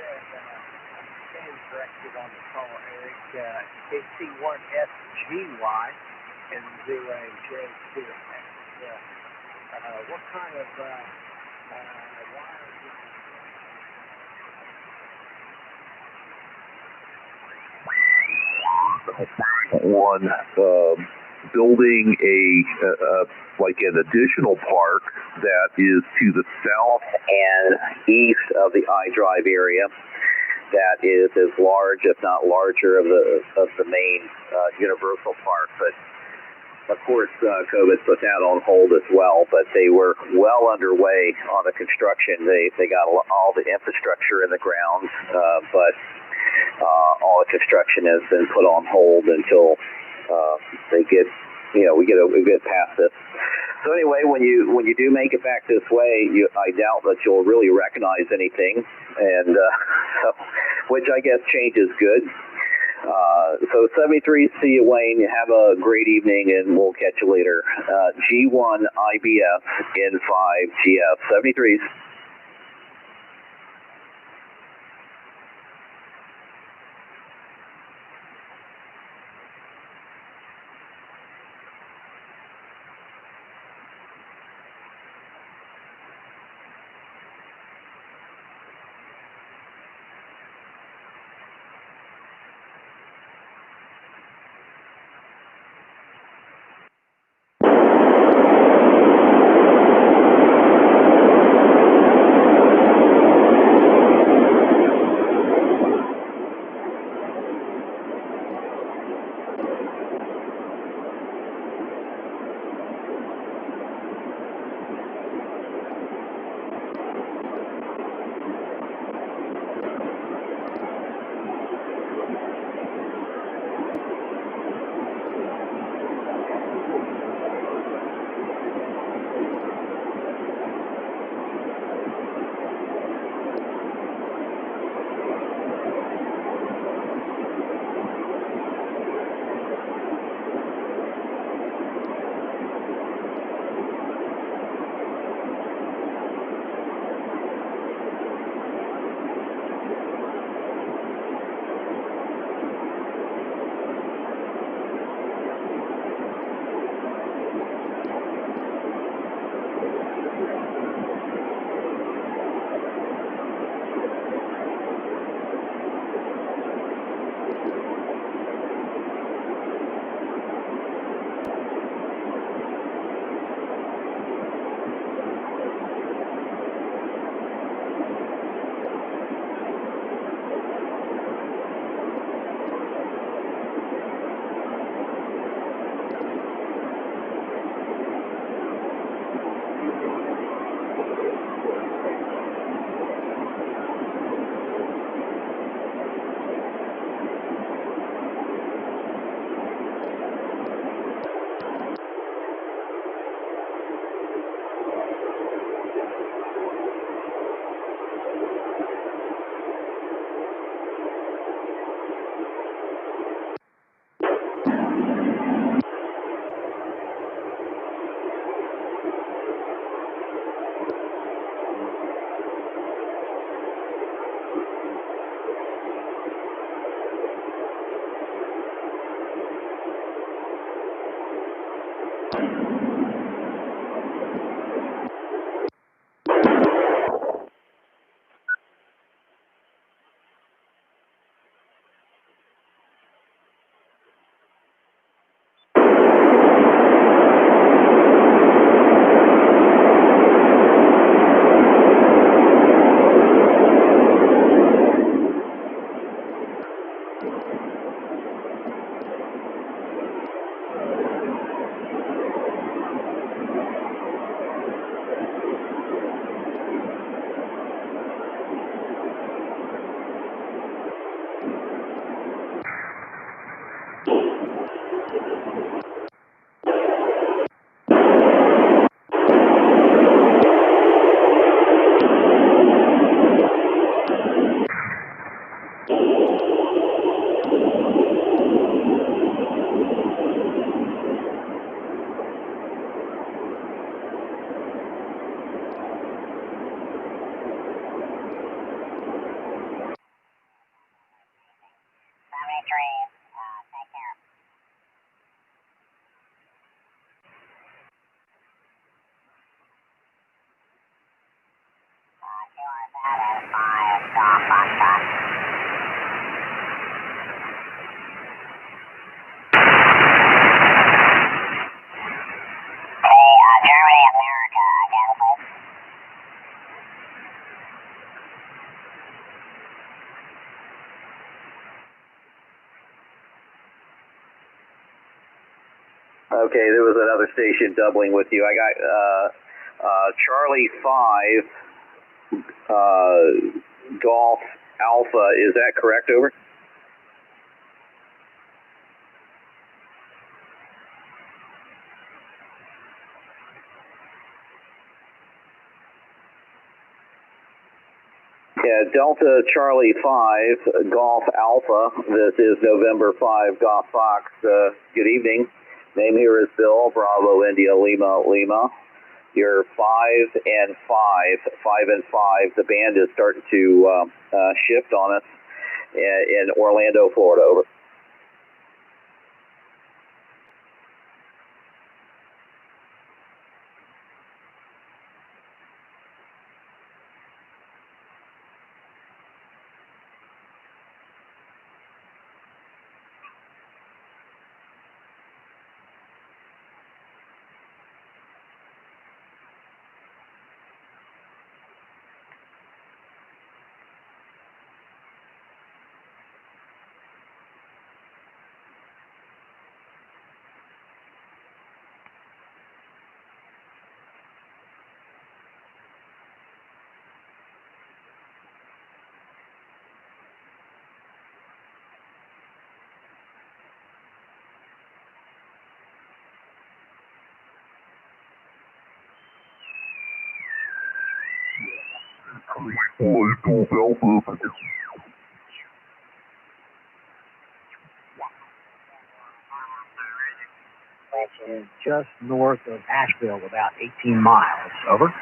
stand corrected on the call, Eric. KC1SGY and 0J2. What kind of on building like an additional park that is to the south and east of the iDrive area. That is as large, if not larger, of the main Universal Park. But of course, COVID put that on hold as well. But they were well underway on the construction. They got all the infrastructure in the ground, but all the construction has been put on hold until we get past this. So anyway, when you do make it back this way, I doubt that you'll really recognize anything, and which I guess change is good. So 73, see you, Wayne. Have a great evening, and we'll catch you later. G1 IBF N5 GF 73s. Okay, there was another station doubling with you. I got Charlie 5, Golf Alpha. Is that correct? Over. Yeah, Delta Charlie 5, Golf Alpha. This is November 5, Golf Fox. Good evening. Name here is Bill, Bravo, India, Lima, Lima. You're 5 and 5, 5 and 5. The band is starting to shift on us in Orlando, Florida. Over. Just north of Asheville, about 18 miles. Over.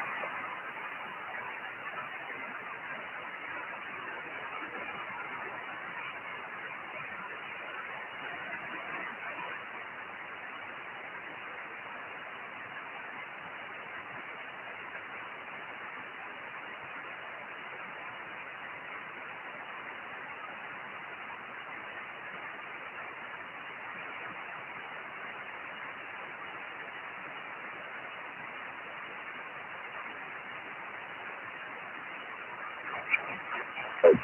And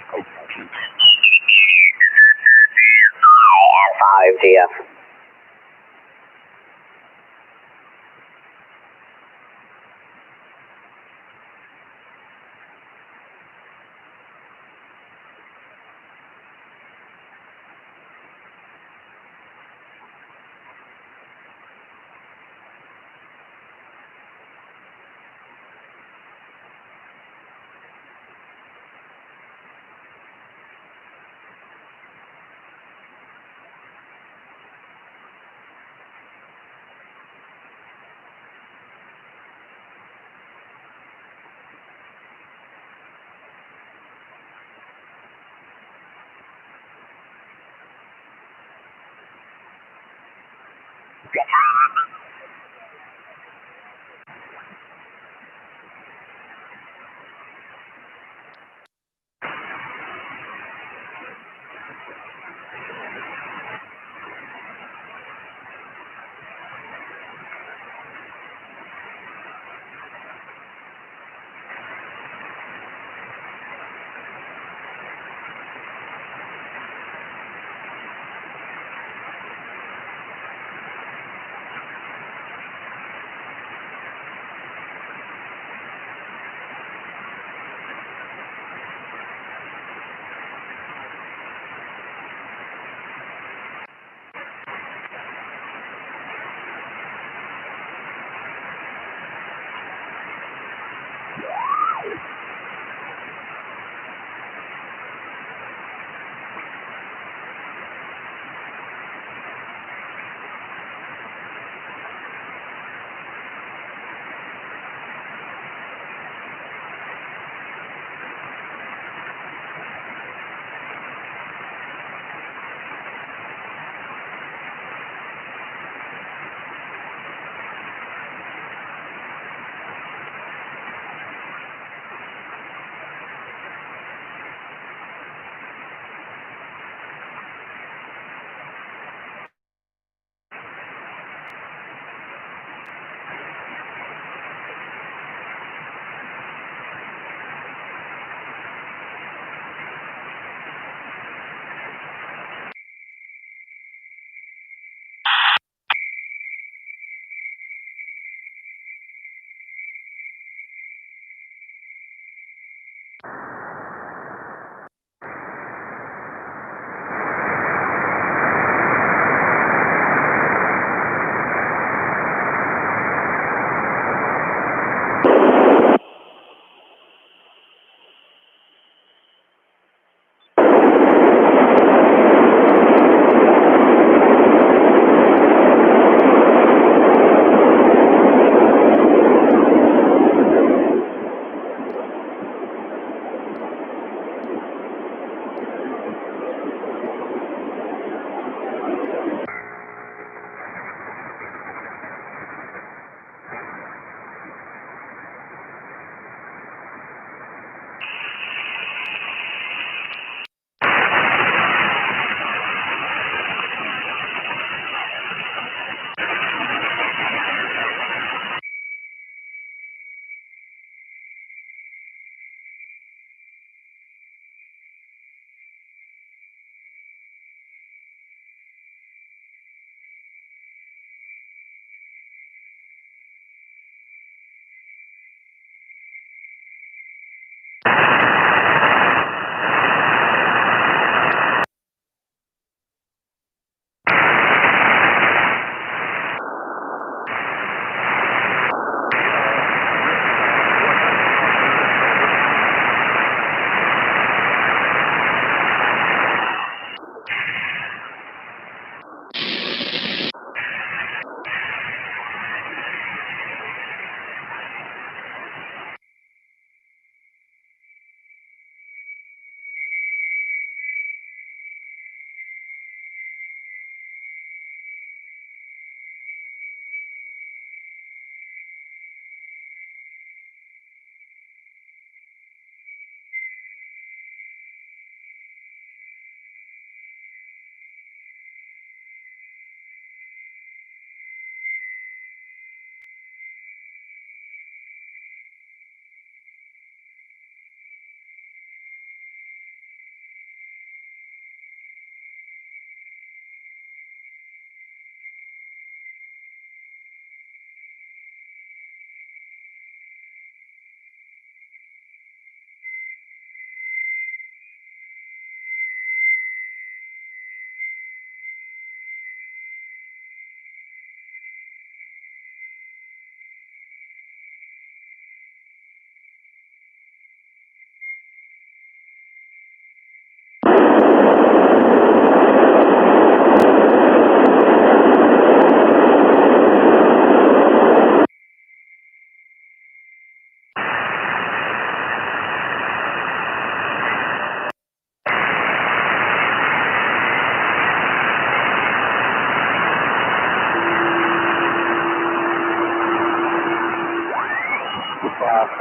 5 TF.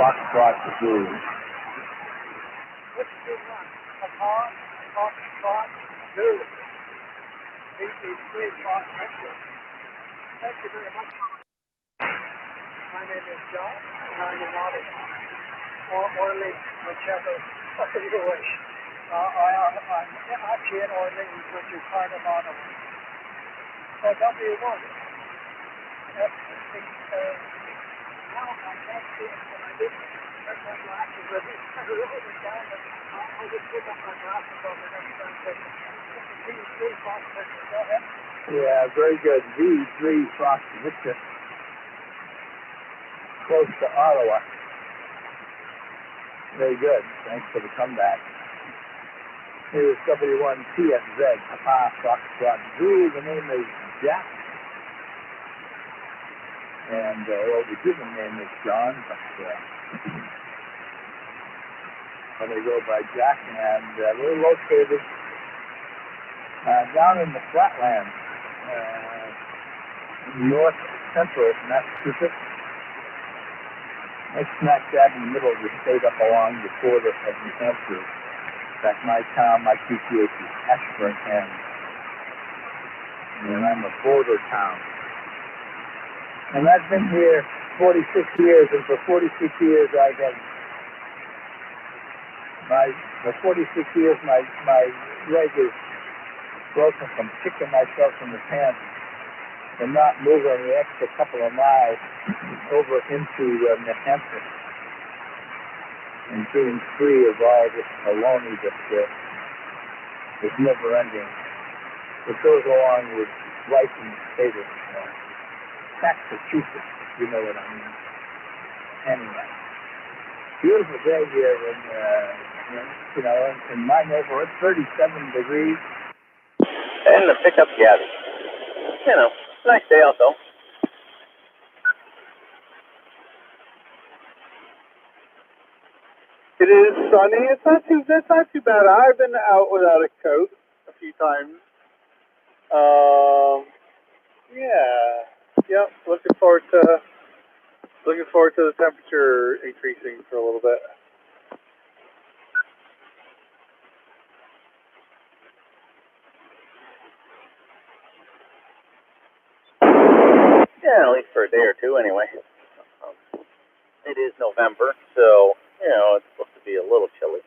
Foxtrot Zoo. What's the one? Papa, Foxtrot, Zoo. BBC Fox Central. Thank you very much. My name is John, and I'm an auditor. Orly, whichever you wish. I'm actually in Orly, which is part of Ottawa. So W1. Now I can't see it when I did put my glasses with me. I wrote it down, but I'll just pick up my glasses on the next time. V3 Fox Central. Go ahead. Yeah, very good. V3 Fox Victor. Close to Ottawa. Very good. Thanks for the comeback. Here's W1TFZ, Papa Foxtrot Zoo. The name is Jack. And, well, the given name is John, but they go by Jack. And we're located down in the flatlands, north central Massachusetts. Right smack dab in the middle of the state, up along the border of New Hampshire. In fact, my town, my PTH is Ashburnham, and I'm a border town. And I've been here 46 years, and for 46 years I have, for 46 years my leg is broken from kicking myself in the pants and not moving the extra couple of miles over into New Hampshire and being free of all this baloney that is never ending. It goes along with life in the state of Massachusetts, you know what I mean. Anyway, beautiful day here in my neighborhood, 37 degrees. And the pickup Gabby. Nice day out though. It is sunny. It's not too bad. I've been out without a coat a few times. Yep. Looking forward to the temperature increasing for a little bit. Yeah, at least for a day or two anyway. It is November, so, it's supposed to be a little chilly.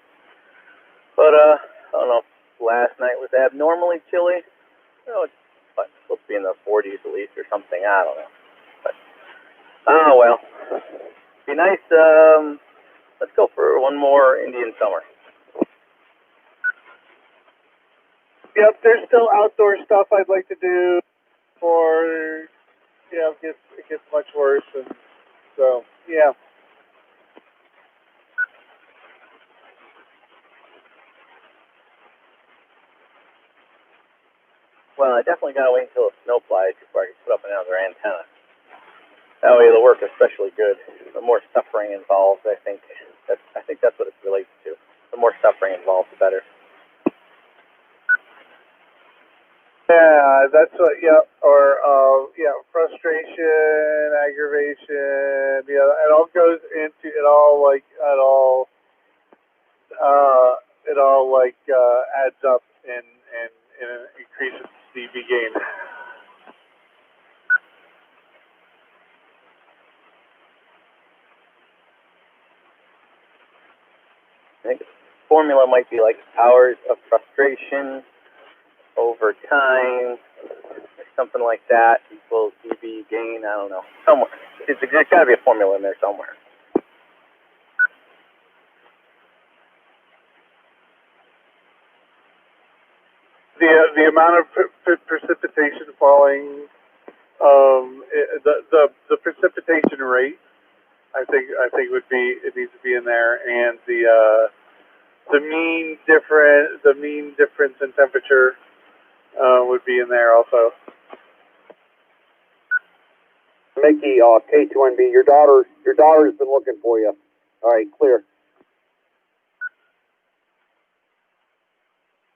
But, I don't know, last night was abnormally chilly. It's supposed to be in the 40s at least or something, I don't know. But, oh well. Be nice, let's go for one more Indian summer. Yep, there's still outdoor stuff I'd like to do for... it gets much worse, and so, yeah. Well, I definitely gotta wait until the snow flies before I can put up another antenna. That way it'll work especially good. The more suffering involved, I think that's what it relates to. The more suffering involved, the better. Yeah, that's what, frustration, aggravation, it all goes into, adds up and increases CB gain. I think the formula might be like hours of frustration over time, or something like that, equals CB gain, I don't know. Somewhere. There's got to be a formula in there somewhere. The amount of precipitation falling, the precipitation rate, I think it needs to be in there, and the mean difference in temperature would be in there also. Mickey, K2NB, your daughter's been looking for you. All right, clear.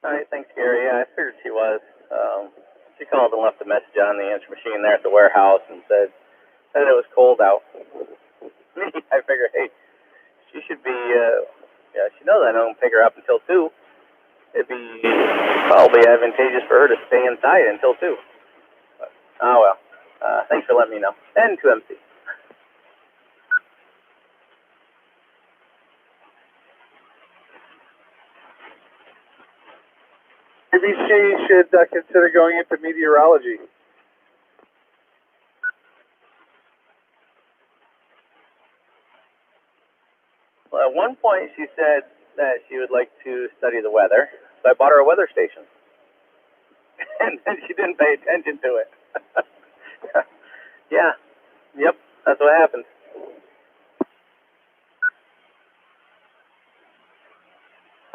All right, thanks, Gary. Yeah, I figured she was. She called and left a message on the answer machine there at the warehouse and said it was cold out. I figured, hey, should be, yeah, she knows I don't pick her up until 2. It'd be probably advantageous for her to stay inside until 2. But, oh well. Thanks for letting me know. And to MC. Maybe she should consider going into meteorology. Well, at one point she said that she would like to study the weather, so I bought her a weather station. And then she didn't pay attention to it. Yeah, yep, that's what happened.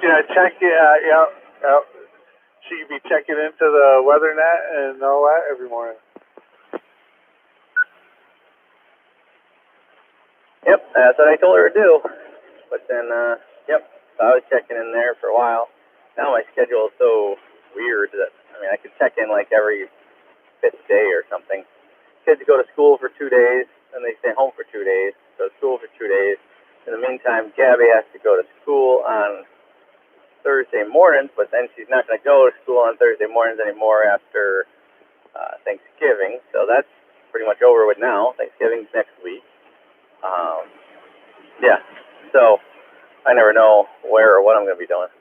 Yeah, check, yeah. She could be checking into the weather net and all that every morning. Yep, that's what I told her to do. But then, yep, so I was checking in there for a while. Now my schedule is so weird that, I mean, I could check in like every 5th day or something. Kids go to school for 2 days, and they stay home for 2 days. Go to school for 2 days. In the meantime, Gabby has to go to school on Thursday mornings, but then she's not going to go to school on Thursday mornings anymore after Thanksgiving. So that's pretty much over with now. Thanksgiving's next week. Yeah, so I never know where or what I'm going to be doing.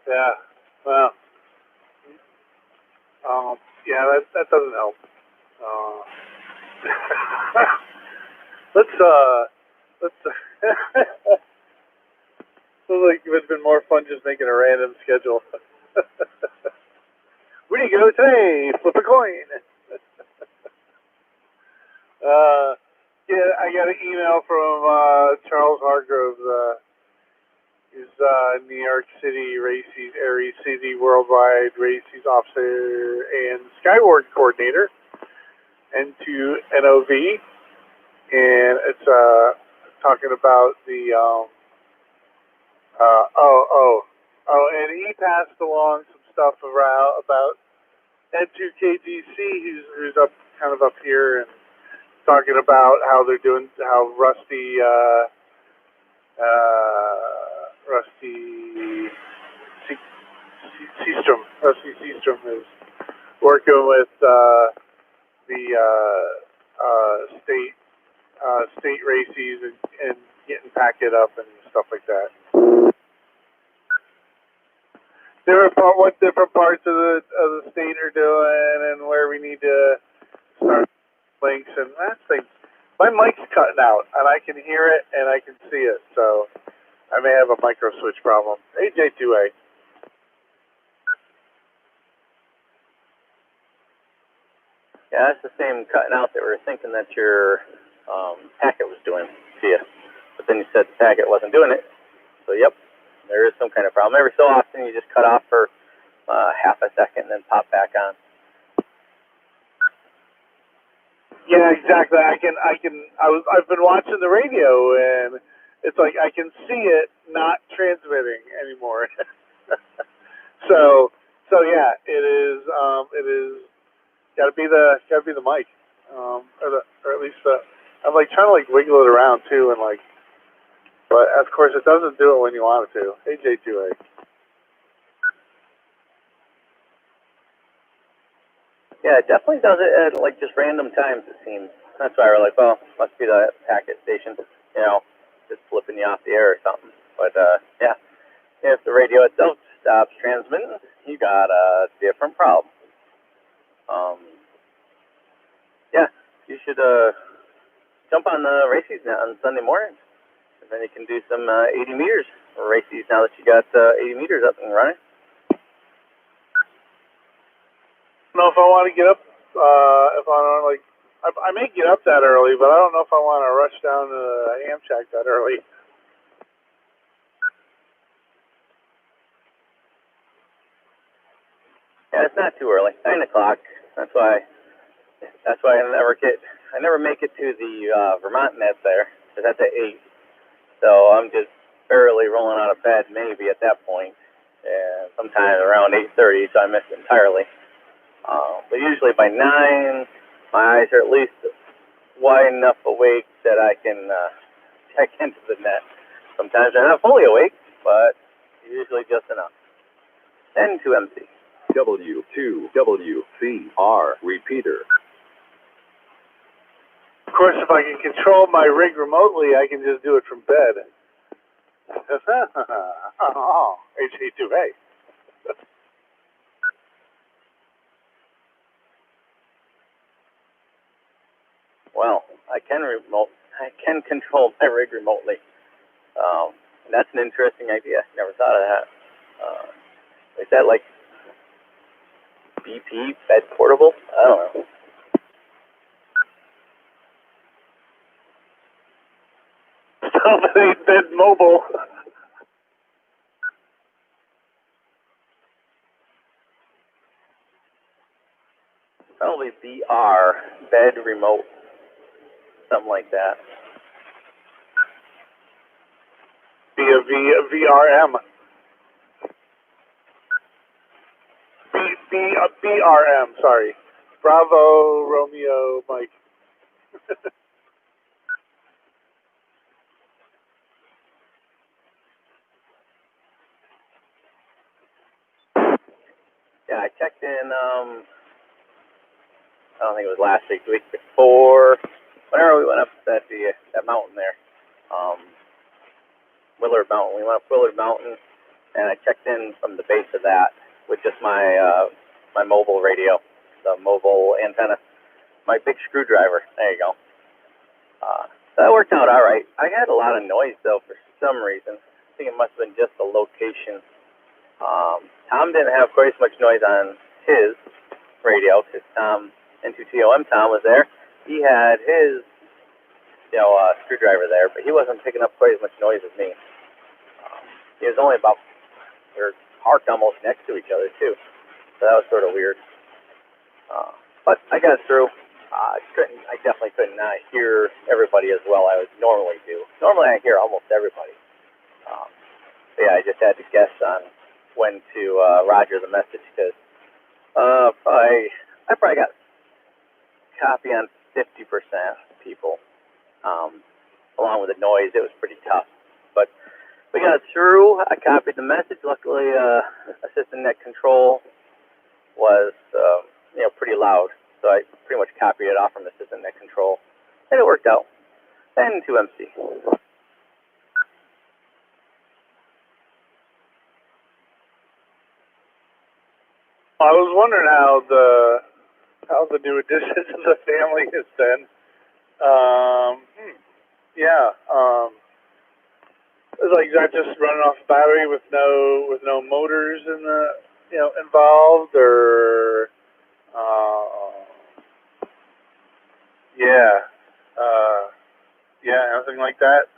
Yeah. Well, yeah, that doesn't help. Let's feels like it's been more fun just making a random schedule. Where do you go today? Flip a coin. Yeah, I got an email from Charles Hargrove. He's New York City Races, Aries City Worldwide Races Officer and Skyward Coordinator, N2NOV, and it's talking about the and he passed along some stuff around about N2KGC, who's up kind of up here, and talking about how they're doing, how Rusty Seastrom is working with the state races and getting packet up and stuff like that. What different parts of the state are doing and where we need to start links and that thing. My mic's cutting out and I can hear it and I can see it, so I may have a micro switch problem. AJ2A. Yeah, that's the same cutting out that we were thinking that your packet was doing to you. But then you said the packet wasn't doing it. So, yep, there is some kind of problem. Every so often you just cut off for half a second and then pop back on. Yeah, exactly. I've been watching the radio and it's like I can see it not transmitting anymore. so yeah, it is gotta be the mic. Or at least I'm like trying to like wiggle it around too and like, but of course it doesn't do it when you want it to. AJ2A. Yeah, it definitely does it at like just random times, it seems. That's why we're like, well, must be the packet station, you know, just flipping you off the air or something. But yeah, if the radio itself stops transmitting, you got a different problem. Yeah, you should jump on the races now on Sunday mornings, and then you can do some 80 meters races now that you got 80 meters up and running. I don't know if I want to get up, if I want to, like, I may get up that early, but I don't know if I want to rush down to the ham shack that early. Yeah, it's not too early. 9 o'clock. That's why I never make it to the Vermont net there, because that's at 8. So I'm just barely rolling out of bed maybe at that point, and sometime around 8:30, so I missed it entirely. But usually by 9, my eyes are at least wide enough awake that I can check into the net. Sometimes I'm not fully awake, but usually just enough. N2MC. W2WCR repeater. Of course, if I can control my rig remotely, I can just do it from bed. HD2A. Well, I can control my rig remotely. And that's an interesting idea. Never thought of that. Is that like BP bed portable? I don't know. Stuff ain't bed mobile. Probably VR, bed remote, something like that. Be a VRM. BRM, sorry. Bravo, Romeo, Mike. Yeah, I checked in, I don't think it was last week, the week before, whenever we went up that mountain there, Willard Mountain. We went up Willard Mountain, and I checked in from the base of that with just my my mobile radio, the mobile antenna, my big screwdriver. There you go. So that worked out all right. I had a lot of noise though for some reason. I think it must have been just the location. Tom didn't have quite as much noise on his radio because Tom, N2TOM Tom was there. He had his, screwdriver there, but he wasn't picking up quite as much noise as me. He was only about, we were parked almost next to each other too, so that was sort of weird. But I got through. I definitely couldn't hear everybody as well I would normally do. Normally I hear almost everybody. But yeah, I just had to guess on when to roger the message because I probably got copy on 50% of people. Along with the noise, it was pretty tough. But we got through. I copied the message. Luckily, assistant net control was pretty loud, so I pretty much copied it off from assistant net control, and it worked out. N2MC. I was wondering how the new addition to the family has been. It's like not just running off a battery with no motors in the involved or anything like that.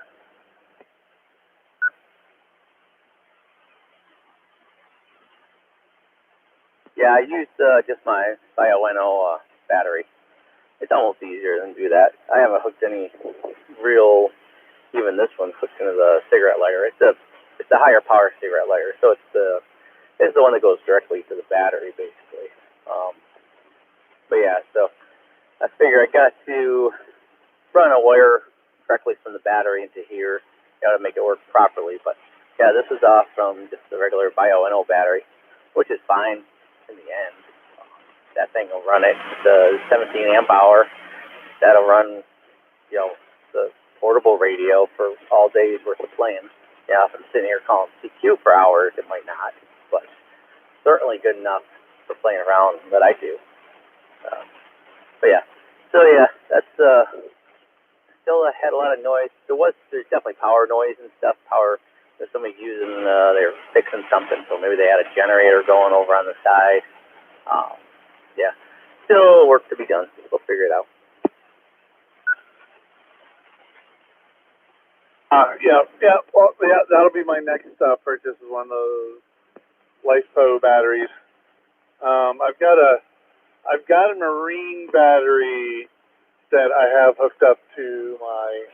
Yeah, I used just my Bioenno battery. It's almost easier than do that. I haven't hooked any real, even this one hooked into the cigarette lighter. It's a higher power cigarette lighter, so it's the one that goes directly to the battery basically. But yeah, so I figure I got to run a wire directly from the battery into here, to make it work properly. But yeah, this is off from just the regular Bioenno battery, which is fine in the end. That thing will run it. The 17 amp hour, that'll run, the portable radio for all days worth of playing. Yeah, if I'm sitting here calling CQ for hours, it might not, but certainly good enough for playing around that I do. But yeah, that's still had a lot of noise. There's definitely power noise and stuff. There's somebody using, they're fixing something, so maybe they had a generator going over on the side. Yeah, still work to be done. We'll figure it out. That'll be my next purchase is one of those LifePo batteries. I've got a marine battery that I have hooked up to my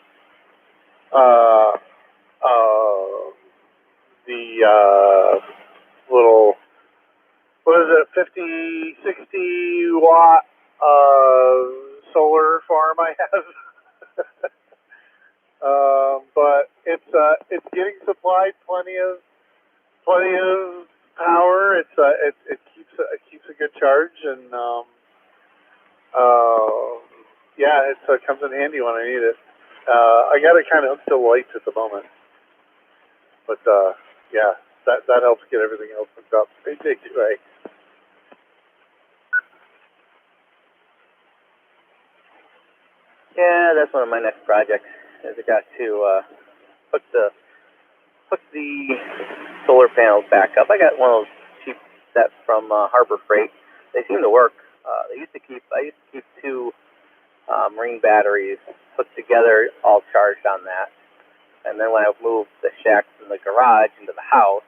little, what is it, 50, 60 watt farm I have. But it's getting supplied plenty of power. It keeps a good charge, and yeah, it comes in handy when I need it. I got it kind of hooked to lights at the moment, but yeah, that helps get everything else hooked up. They take it right. Yeah, that's one of my next projects. Is I got to hook the solar panels back up. I got one of those cheap sets from Harbor Freight. They seem to work. I used to keep two marine batteries put together, all charged on that. And then when I moved the shack from the garage into the house,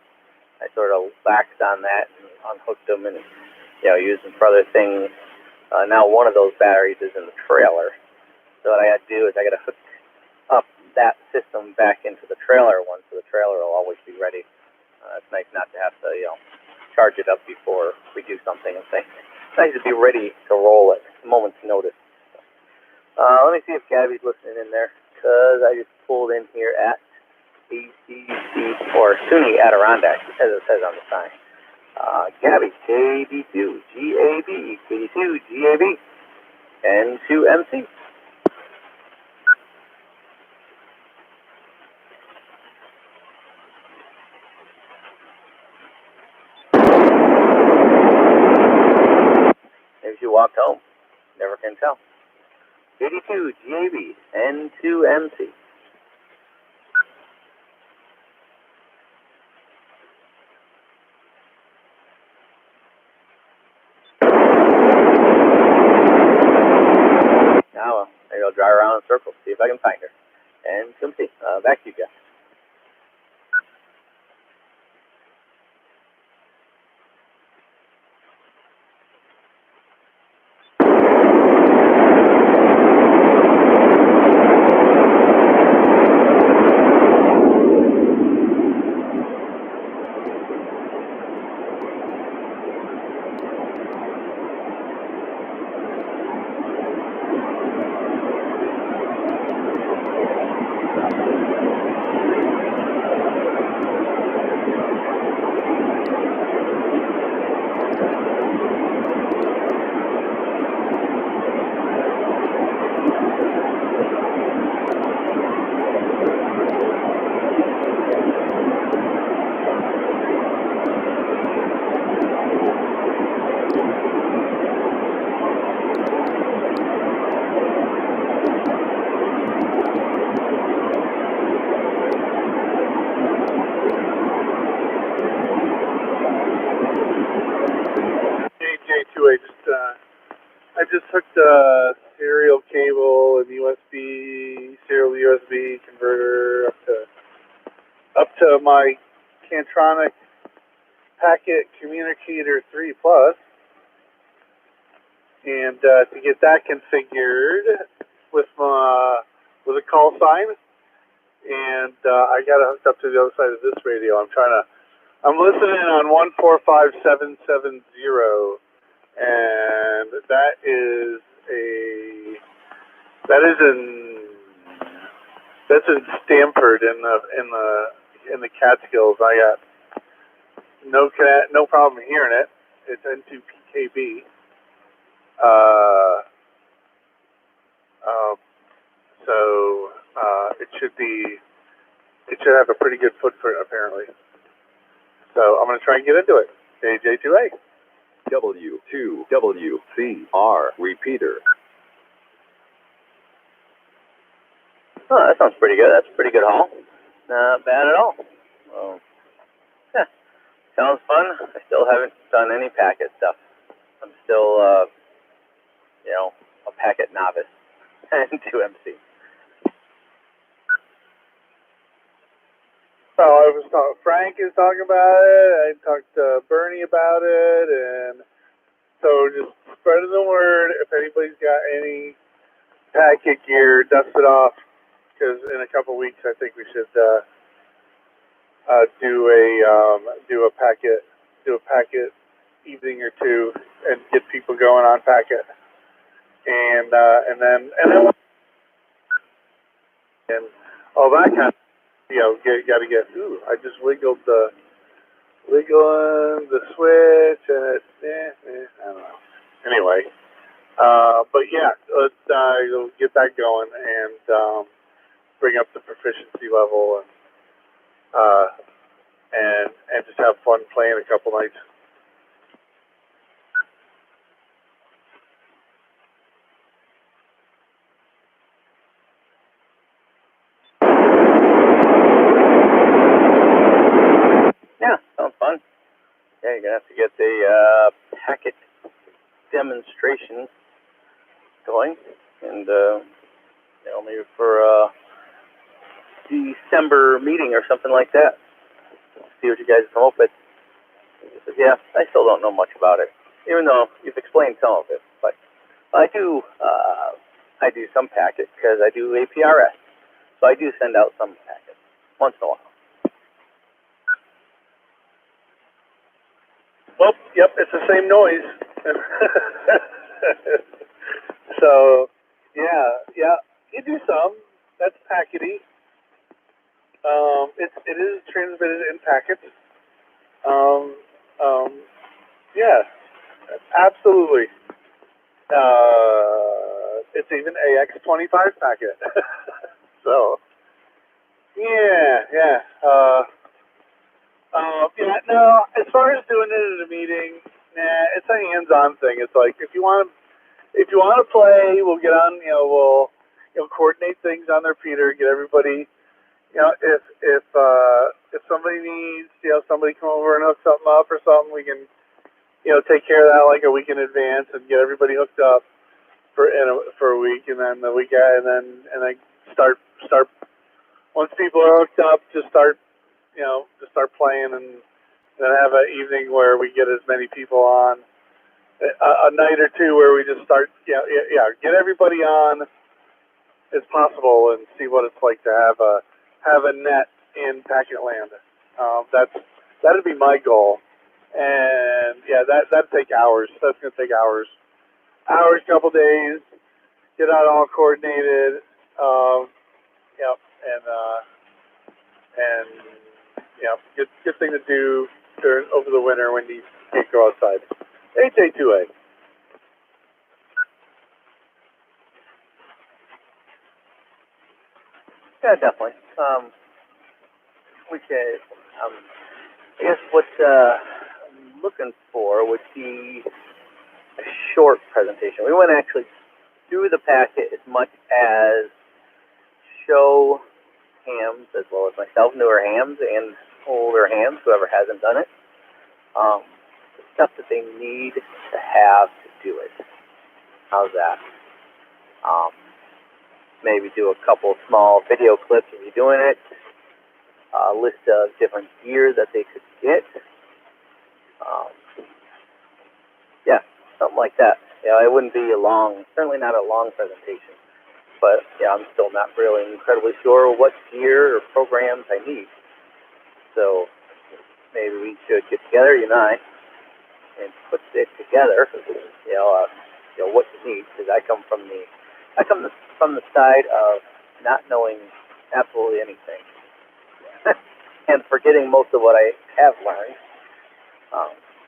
I sort of laxed on that and unhooked them and used them for other things. Now one of those batteries is in the trailer. So what I got to do is I got to hook up that system back into the trailer one, so the trailer will always be ready. It's nice not to have to, charge it up before we do something and things. It's nice to be ready to roll at a moment's notice. Let me see if Gabby's listening in there, because I just pulled in here at ACC, or SUNY Adirondack, as it says on the sign. Gabby, KD2GAB, KD2GAB, N2MC. Maybe she walked home. Never can tell. 82 GAB, N2MC. Now, maybe I'll drive around in circles, see if I can find her. N2MC. Back to you, Jeff. I just hooked a serial cable and serial USB converter up to my Cantronic Packet Communicator 3 Plus, and to get that configured with a call sign, and I got it hooked up to the other side of this radio. I'm listening on 145770. And that's in Stamford in the Catskills. I got no problem hearing it. It's N2PKB. So it should have a pretty good footprint apparently. So I'm gonna try and get into it. AJ2A. W2WCR repeater. Oh, that sounds pretty good. That's a pretty good haul. Not bad at all. Well, yeah, sounds fun. I still haven't done any packet stuff. I'm still, a packet novice. And 2MC. So Frank is talking about it. I talked to Bernie about it, and so just spreading the word. If anybody's got any packet gear, dust it off, because in a couple weeks I think we should do a packet evening or two and get people going on packet. and then all that kind of, got to get. Ooh, I just wiggling the switch, and I don't know. Anyway, but yeah, let's get that going and bring up the proficiency level and just have fun playing a couple nights. Yeah, sounds fun. Yeah, you're gonna have to get the packet demonstration going, and maybe for a December meeting or something like that. See what you guys come up with. Yeah, I still don't know much about it, even though you've explained some of it. But I do some packets because I do APRS, so I do send out some packets once in a while. Well, yep, it's the same noise. So, yeah, you do some. That's packety. It is transmitted in packets. Yeah, absolutely. It's even AX25 packet. So, yeah. No, as far as doing it at a meeting, it's a hands-on thing. It's like, if you want to play, we'll get on, we'll coordinate things on their Peter, get everybody, if somebody needs, somebody come over and hook something up or something, we can, take care of that like a week in advance and get everybody hooked up for a week, and then the week, and then start once people are hooked up, just start playing, and then have an evening where we get as many people on, a night or two where we just start, get everybody on as possible and see what it's like to have a net in Packet Land. That'd be my goal, and that'd take hours. That's gonna take hours, couple days, get out all coordinated, and good thing to do over the winter when you can't go outside. HA2A. Yeah, definitely. We could, I guess what I'm looking for would be a short presentation. We wouldn't actually do the packet as much as show hams, as well as myself, newer hams and older hams, whoever hasn't done it, the stuff that they need to have to do it. How's that? Maybe do a couple small video clips of you doing it, a list of different gear that they could get. Something like that. It wouldn't be certainly not a long presentation, but I'm still not really incredibly sure what gear or programs I need. So maybe we should get together, you and I, and put it together. What you need, because I come from the side of not knowing absolutely anything and forgetting most of what I have learned.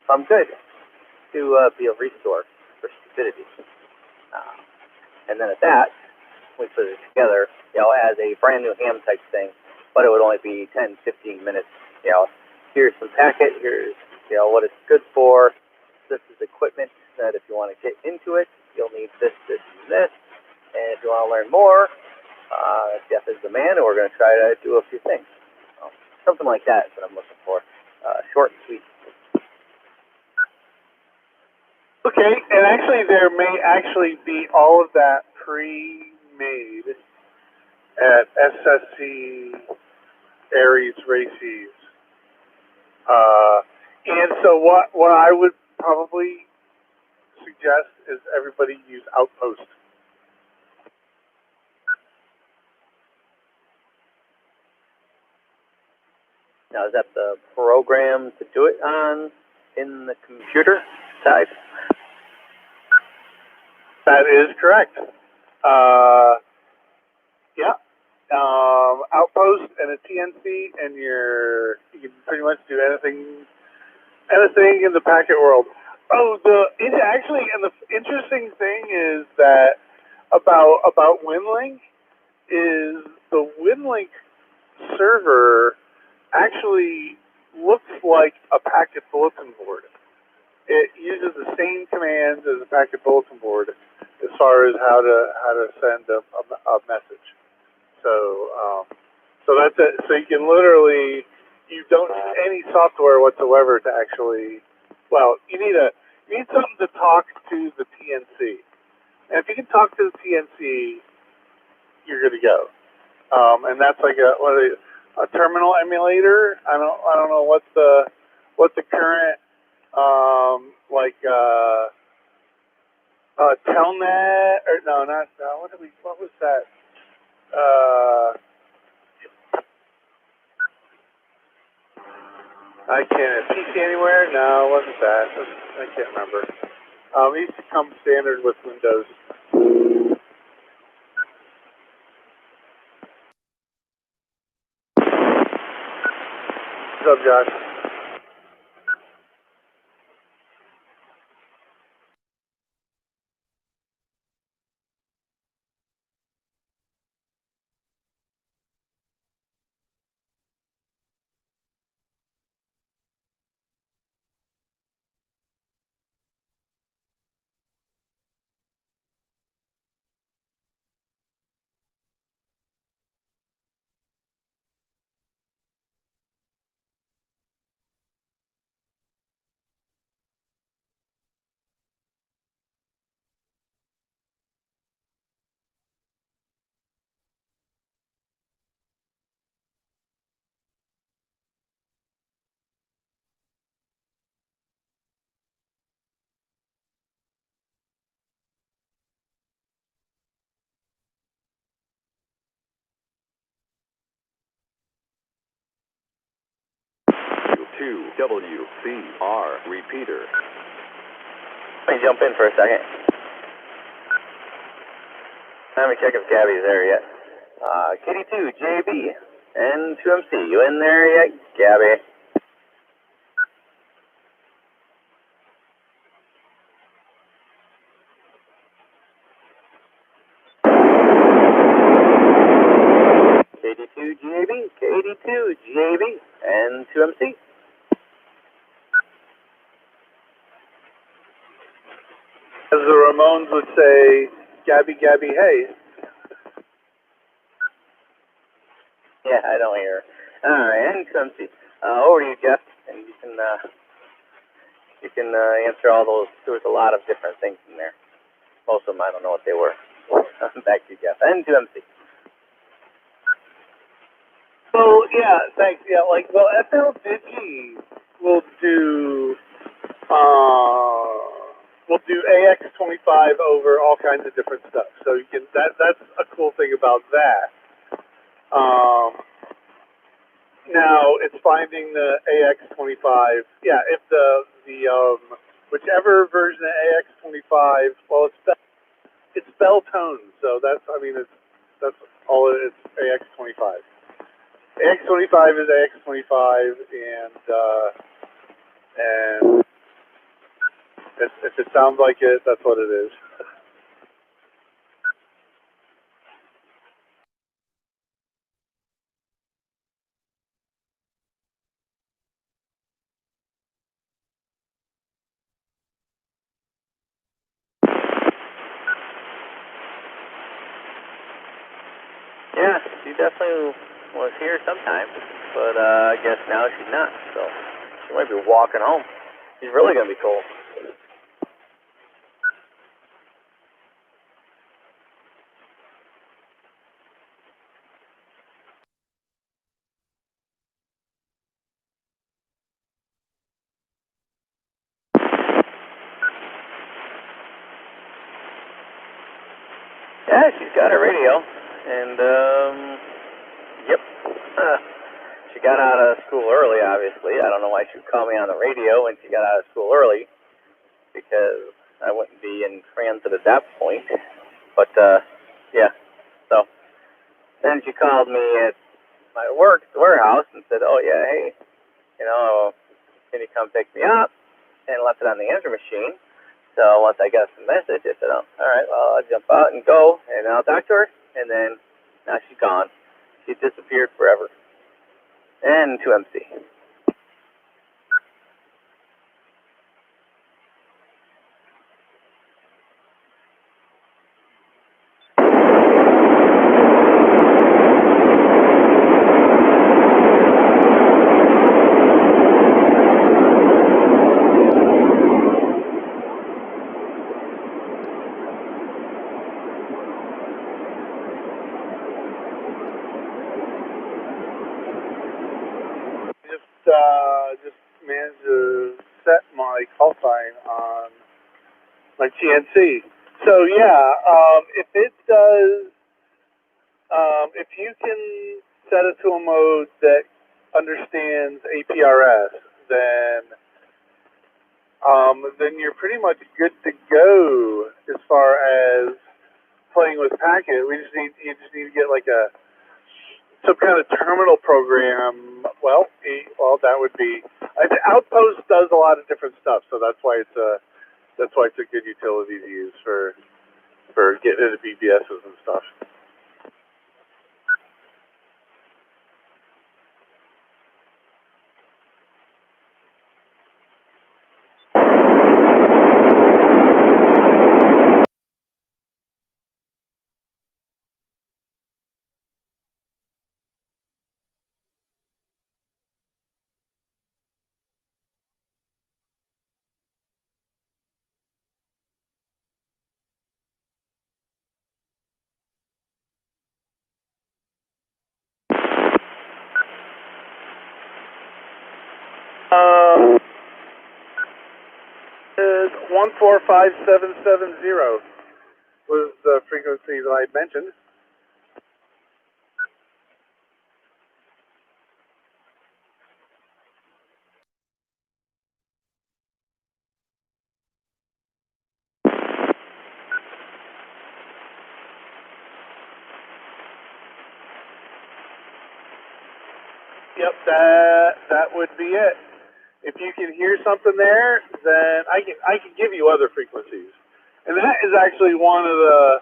I'm good to be a resource for stupidity. And then at that, we put it together, as a brand new ham type thing, but it would only be 10, 15 minutes. Here's some packet, here's, what it's good for. This is equipment that if you want to get into it, you'll need this, this, and this. And if you want to learn more, Jeff is the man, and we're going to try to do a few things. Something like that is what I'm looking for. Short and sweet. Okay, and actually there may actually be all of that pre-made at SSC Aries Races. And so what I would probably suggest is everybody use Outpost. Now, is that the program to do it on in the computer side? That is correct. Yeah. Outpost and a TNC, and you can pretty much do anything in the packet world. Oh, and the interesting thing is that about WinLink is the WinLink server actually looks like a packet bulletin board. It uses the same commands as a packet bulletin board as far as how to send a message. So that's it. So you can literally, you don't need any software whatsoever to actually. Well, you need something to talk to the TNC, and if you can talk to the TNC, you're good to go. And that's like a terminal emulator. I don't know what the current Telnet, or no, not what was that? I can't. PC Anywhere? No, it wasn't that. I can't remember. It used to come standard with Windows. What's up, Josh? WCR repeater. Let me jump in for a second. Let me check if Gabby's there yet. KD2, JB, and 2MC. You in there yet, Gabby? KD2, JB, KD2, JB, and 2MC. As the Ramones would say, Gabby, Gabby, hey. Yeah, I don't hear her. Alright, and 2MC. Over to you, Jeff, and you can answer all those. There was a lot of different things in there. Most of them, I don't know what they were. Back to you, Jeff, and 2MC. So, yeah, thanks. Yeah, FL Digi will do AX25 over all kinds of different stuff. So you can, that's a cool thing about that. Now it's finding the AX25. Yeah, if the whichever version of AX25, well, it's bell tones. So that's all it is. AX25. AX25 is AX25, and if it sounds like it, that's what it is. Yeah, she definitely was here sometime, but I guess now she's not, so she might be walking home. She's really going to be cold. Yeah, she's got her radio, and, yep. She got out of school early, obviously. I don't know why she would call me on the radio when she got out of school early, because I wouldn't be in transit at that point. But, yeah. So, then she called me at my work, the warehouse, and said, oh, yeah, hey, you know, can you come pick me up? And left it on the answer machine. So once I got the message, I said, oh, all right, well, I'll jump out and go, and I'll talk to her. And then now she's gone. She disappeared forever. And to MC. Just managed to set my call sign on my TNC. So yeah, if it does, if you can set it to a mode that understands APRS, then you're pretty much good to go as far as playing with Packet. You just need to get like some kind of terminal program. Well, that would be. Outpost does a lot of different stuff, so that's why it's a good utility to use for getting into BBSs and stuff. Is 145770 was the frequency that I mentioned. Yep, that would be it. If you can hear something there, then I can give you other frequencies, and that is actually one of the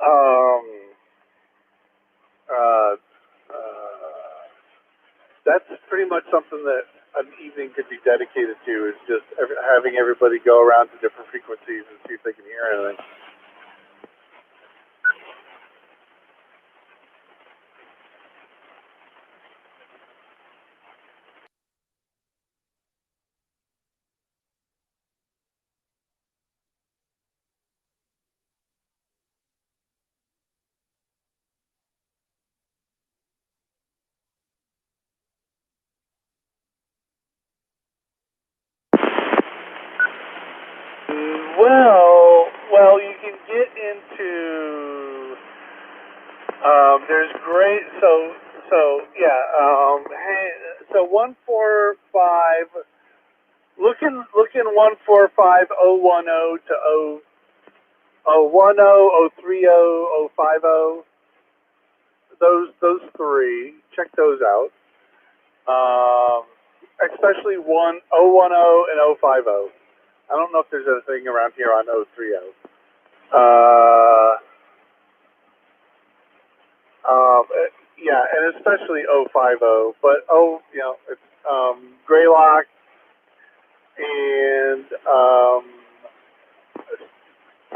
um uh, that's pretty much something that an evening could be dedicated to, is just having everybody go around to different frequencies and see if they can hear anything. Well, you can get into. There's great. Hey, so 145. Looking 145010 to 010, 030, 050. Those three. Check those out. Especially 010 and 050. I don't know if there's anything around here on 030. Yeah, and especially 050. But it's Greylock and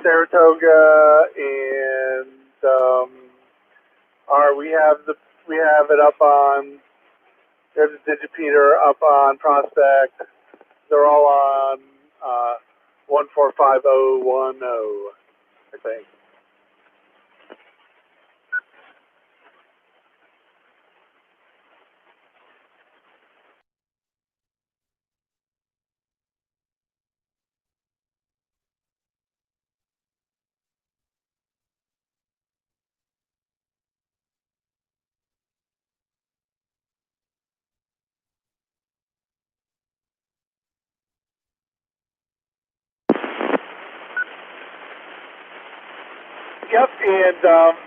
Saratoga and we have it up on. There's a Digipeater up on Prospect. They're all on 145010, I think. Yep,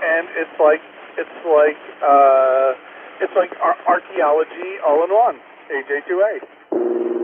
and it's like archaeology all in one. AJ2A.